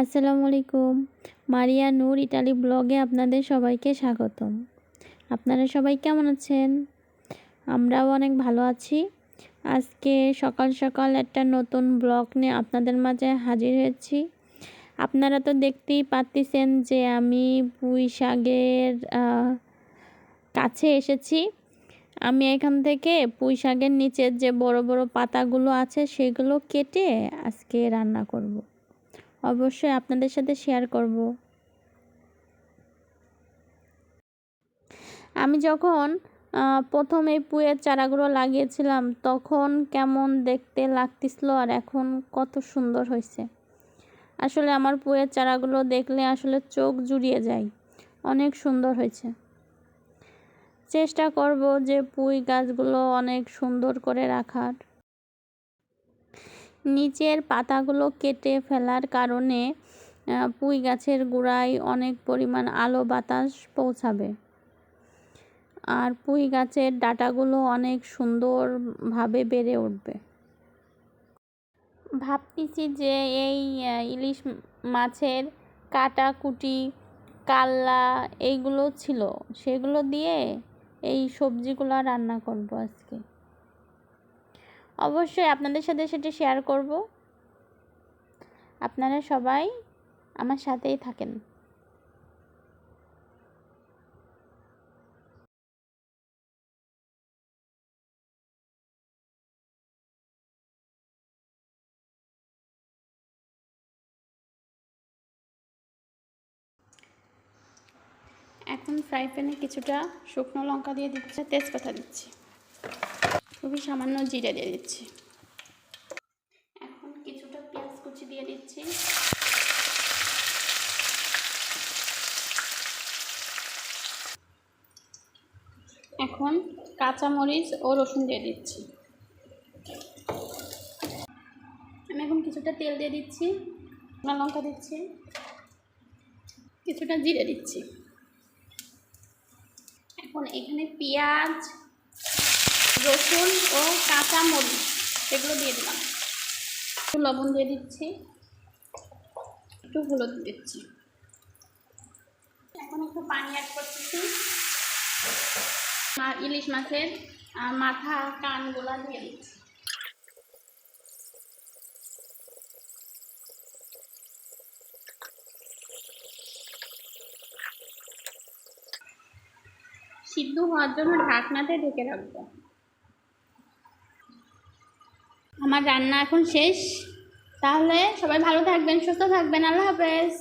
আসসালামু আলাইকুম। মারিয়া নূর ইটালি ব্লগে আপনাদের সবাইকে স্বাগতম। আপনারা সবাই কেমন আছেন? আমরাও অনেক ভালো আছি। আজকে সকাল সকাল একটা নতুন ব্লগ নিয়ে আপনাদের মাঝে হাজির হয়েছি। আপনারা তো দেখতেই পাচ্ছেন যে আমি পুঁই শাকের কাছে এসেছি। আমি এখান থেকে পুঁই শাকের নিচের যে বড় বড় পাতাগুলো আছে সেগুলো কেটে আজকে রান্না করব। অবশ্যই আপনাদের সাথে শেয়ার করব। আমি যখন প্রথম এই পুঁইয়ের চারাগুলো লাগিয়েছিলাম তখন কেমন দেখতে লাগতেছিল আর এখন কত সুন্দর হয়েছে। আসলে আমার পুঁইয়ের চারাগুলো দেখলে আসলে চোখ জুড়িয়ে যায়, অনেক সুন্দর হয়েছে। চেষ্টা করব যে পুঁই গাছগুলো অনেক সুন্দর করে রাখার। নিচের পাতাগুলো কেটে ফেলার কারণে পুঁই গাছের গোড়ায় অনেক পরিমাণ আলো বাতাস পৌঁছাবে, আর পুঁই গাছের ডাঁটাগুলো অনেক সুন্দরভাবে বেড়ে উঠবে। ভাবতেছি যে এই ইলিশ মাছের কাটাকুটি কাল্লা এইগুলো ছিল, সেগুলো দিয়ে এই সবজিগুলো রান্না করব আজকে। অবশ্যই আপনাদের সাথে সেটা শেয়ার করব। আপনারা সবাই আমার সাথেই থাকেন। এখন ফ্রাই প্যানে কিছুটা শুকনো লঙ্কা দিয়ে দিচ্ছি, তেজপাতা দিচ্ছি, খুবই সামান্য জিরা দিয়ে দিচ্ছি। এখন কিছুটা পেঁয়াজ কুচি দিয়ে দিচ্ছি। এখন কাঁচামরিচ ও রসুন দিয়ে দিচ্ছি। আমি এখন কিছুটা তেল দিয়ে দিচ্ছি, শুকনো লঙ্কা দিচ্ছি, কিছুটা জিরে দিচ্ছি। এখন এখানে পেঁয়াজ রসুন ও কাঁচামরিচ এগুলো দিয়ে দিলাম। একটু লবণ দিয়ে দিচ্ছি, একটু হলুদ দিচ্ছি। এখন একটু পানি অ্যাড করতেছি। ইলিশ মাছের মাথা কানগুলা দিয়ে দিচ্ছি। সিদ্ধ হওয়ার জন্য ঢাকনাতে ঢেকে রাখবো। আমার রান্না এখন শেষ। তাহলে সবাই ভালো থাকবেন, সুস্থ থাকবেন। আল্লাহ হাফেজ।